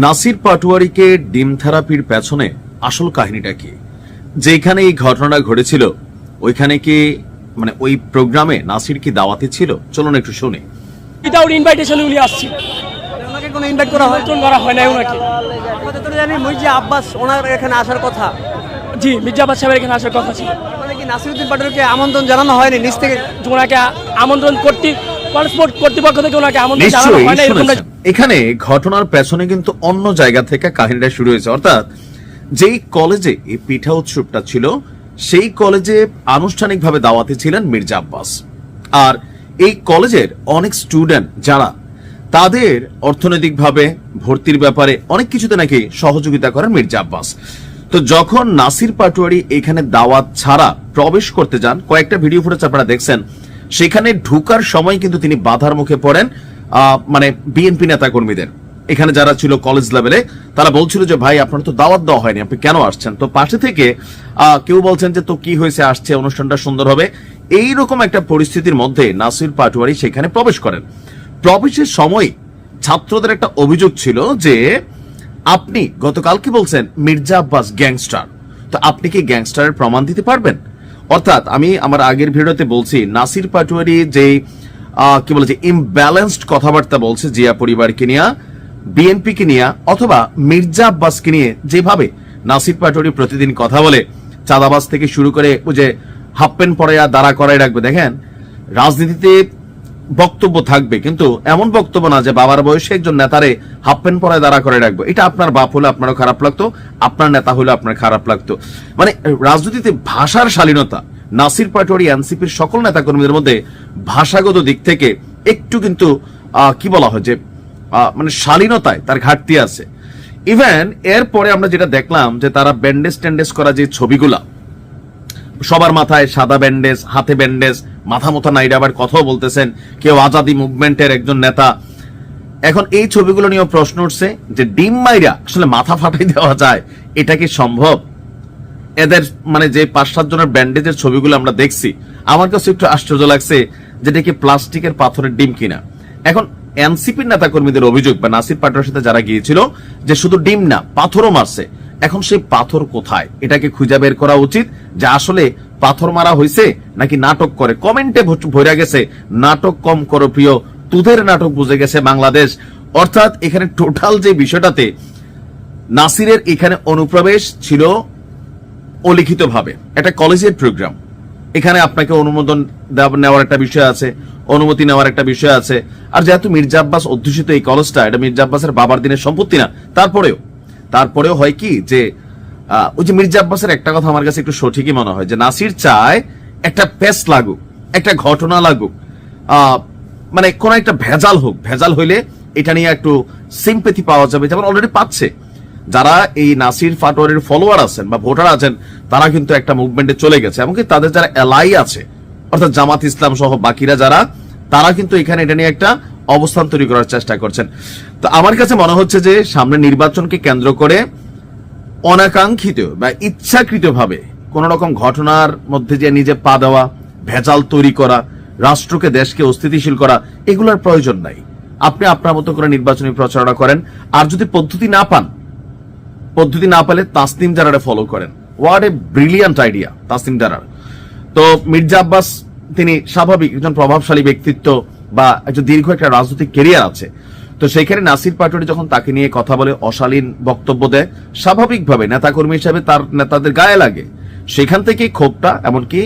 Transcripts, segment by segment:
নাসির পাটোয়ারিকে ডিম থেরাপির পেছনে আসল কাহিনীটা কি? যেখানে এই ঘটনাটা ঘটেছিল ওইখানে কি মানে ওই প্রোগ্রামে নাসির কি দাওয়াতে ছিল? চলুন একটু শুনি। উইদাউট ইনভাইটেশন উনি আসছিল, ওনাকে কোনো ইনভাইট করা হয়? করা হয় না ওনাকে। আমাদের তো জানি মির্জা আব্বাস ওনার এখানে আসার কথা। জি, মির্জা আব্বাস সাহেবের এখানে আসার কথা ছিল। মানে কি নাসিরউদ্দিন পাটোয়ারিকে আমন্ত্রণ জানানো হয়নি নিজ থেকে? ওনাকে আমন্ত্রণ কর্তৃপক্ষ থেকে ওনাকে আমন্ত্রণ জানানো হয় না। এরকমটা এখানে ঘটনার পেছনে কিন্তু অন্য জায়গা থেকে কাহিনীটা শুরু হয়েছে। অর্থাৎ যেই কলেজে এই পিঠা উৎসবটা ছিল সেই কলেজে আনুষ্ঠানিকভাবে দাওয়াতে ছিলেন মির্জা আব্বাস। আর এই কলেজের অনেক স্টুডেন্ট যারা তাদের অর্থনৈতিকভাবে ভর্তির ব্যাপারে অনেক কিছুতে নাকি সহযোগিতা করেন মির্জা আব্বাস। তো যখন নাসির পাটোয়ারি এখানে দাওয়াত ছাড়া প্রবেশ করতে যান, কয়েকটা ভিডিও ফুটেজ আপনারা দেখছেন, সেখানে ঢুকার সময় কিন্তু তিনি বাধার মুখে পড়েন মানে বিএনপি নেতা কর্মীদের। এখানে যারা ছিল কলেজ লেভেলে তারা বলছিল যে ভাই আপনার তো দাওয়াত দেওয়া হয়নি, আপনি কেন আসছেন? তো পাশে থেকে কেউ বলছেন যে তো কি হয়েছে, আসছে, অনুষ্ঠানটা সুন্দর হবে। এইরকম একটা পরিস্থিতির মধ্যে নাসির পাটোয়ারি সেখানে প্রবেশ করেন। প্রবেশের সময় ছাত্রদের একটা অভিযোগ ছিল যে আপনি গতকাল কি বলছেন মির্জা আব্বাস গ্যাংস্টার, তো আপনি কি গ্যাংস্টারের প্রমাণ দিতে পারবেন? অর্থাৎ আমি আমার আগের ভিডিওতে বলছি নাসির পাটোয়ারি যে কি বলেছে ইমব্যালেন্সড কথাবার্তা বলছে জিয়া পরিবারকে নিয়ে, বিএনপিকে নিয়ে অথবা মির্জা আব্বাসকে নিয়ে যেভাবে নাসির পাটোয়ারি প্রতিদিন কথা বলে, চাঁদাবাজ থেকে শুরু করে ওই যে হাফ প্যান্ট পরে দাঁড়া করাই রাখবে। দেখেন রাজনীতিতে বক্তব্য থাকবে, কিন্তু এমন বক্তব্য না যে বাবার বয়সে একজন নেতারে হাফ প্যান্ট পরে দাঁড়া করে রাখবো। এটা আপনার বাপ হলে আপনারও খারাপ লাগতো, আপনার নেতা হলে আপনার খারাপ লাগতো। মানে রাজনীতিতে ভাষার শালীনতা, নাসির পাটোয়ারি এনসিপির সকল নেতাকর্মীদের মধ্যে ভাষাগত দিক থেকে একটু কিন্তু কি বলা হয় যে মানে শালীনতায় তার ঘাটতি আছে। ইভেন এরপরে আমরা যেটা দেখলাম যে তারা ব্যান্ডেজ ট্যান্ডেজ করা যে ছবিগুলা, সবার মাথায় সাদা ব্যান্ডেজ, হাতে ব্যান্ডেজ, মাথা মোথা নাইডা আবার কথাও বলতেছেন, কেউ আজাদি মুভমেন্টের একজন নেতা। এখন এই ছবিগুলো নিয়ে প্রশ্ন উঠছে যে ডিম মাইরা আসলে মাথা ফাটাই দেওয়া যায়, এটা কি সম্ভব? এদের মানে যে 5-7 জনের ব্যান্ডেজের ছবিগুলো আমরা দেখছি, আমার কাছে একটু আশ্চর্য লাগছে যেটা কি প্লাস্টিকের পাথরের ডিম কিনা। এখন এনসিপির নেতা কর্মীদের অভিযোগ বা নাসির পাটোয়ারির সাথে যারা গিয়েছিল যে শুধু ডিম না পাথরও মারছে। এখন সেই পাথর কোথায়, এটাকে খুঁজে বের করা উচিত যে আসলে পাথর মারা হয়েছে নাকি নাটক করে। কমেন্টে ভরে গেছে নাটক কম করো প্রিয়, তুদের নাটক বুঝে গেছে বাংলাদেশ। অর্থাৎ এখানে টোটাল যে বিষয়টাতে নাসিরের এখানে অনুপ্রবেশ ছিল অলিখিত ভাবে, একটা কলেজের প্রোগ্রাম, এখানে আপনাকে অনুমোদন নেওয়ার একটা বিষয় আছে, অনুমতি নেওয়ার একটা বিষয় আছে। আর যেহেতু মির্জা আব্বাস অধ্যুষিত এই কলেজটা, এটা মির্জা আব্বাসের বাবার দিনের সম্পত্তি না, তারপরেও হয় কি যে ওই যে মির্জা আব্বাসের একটা কথা আমার কাছে একটু সঠিকই মনে হয় যে নাসির চায় একটা পেস লাগুক, একটা ঘটনা লাগুক, মানে কোন একটা ভেজাল হোক, ভেজাল হইলে এটা নিয়ে একটু সিম্পেথি পাওয়া যাবে, যেমন অলরেডি পাচ্ছে। যারা এই নাসির পাটোয়ারির ফলোয়ার আছেন বা ভোটার আছেন তারা কিন্তু একটা মুভমেন্টে চলে গেছে, এমনকি তাদের যারা এলাই আছে অর্থাৎ জামাত ইসলাম সহ বাকিরা যারা, তারা কিন্তু এখানে এটা নিয়ে একটা অবস্থান তৈরি করার চেষ্টা করছেন। তো আমার কাছে মনে হচ্ছে যে সামনে নির্বাচনকে কেন্দ্র করে অনাকাঙ্ক্ষিত বা ইচ্ছাকৃতভাবে কোন রকম ঘটনার মধ্যে যে নিজে পা দেওয়া, ভেজাল তৈরি করা, রাষ্ট্রকে দেশকে অস্থিতিশীল করা, এগুলোর প্রয়োজন নাই। আপনি আপনার মতো করে নির্বাচনী প্রচারণা করেন। আর যদি পদ্ধতি না পেলে তাসনিম জারারে ফলো করেন। What a brilliant idea Tasnim Zarar. তো মির্জা আব্বাস তিনি স্বাভাবিক একজন প্রভাবশালী ব্যক্তিত্ব বা একজন দীর্ঘ একটা রাজনৈতিক ক্যারিয়ার আছে। তো সেখানে নাসির পাটোয়ারি যখন তাকে নিয়ে কথা বলে, অশালীন বক্তব্য দেয়, স্বাভাবিকভাবে নেতাকর্মী হিসাবে তার নেতাদের গায়ে লাগে। সেখান থেকে ক্ষোভটা, এমনকি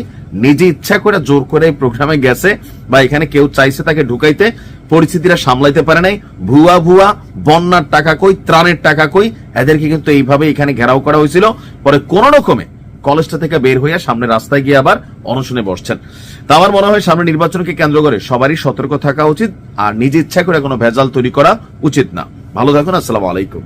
নিজে ইচ্ছা করে জোর করে প্রোগ্রামে গেছে বা এখানে কেউ চাইছে তাকে ঢুকাইতে, পরিস্থিতিরা সামলাইতে পারে নাই। ভুয়া বন্যার টাকা কই, ত্রাণের টাকা কই, এদেরকে কিন্তু এইভাবে এখানে ঘেরাও করা হয়েছিল। পরে কোন রকমে কলেজটা থেকে বের হইয়া সামনে রাস্তায় গিয়ে আবার অনশনে বসছেন। তা আমার মনে হয় সামনে নির্বাচনকে কেন্দ্র করে সবারই সতর্ক থাকা উচিত, আর নিজে ইচ্ছা করে কোনো ভেজাল তৈরি করা উচিত না। ভালো থাকুন, আসসালামু আলাইকুম।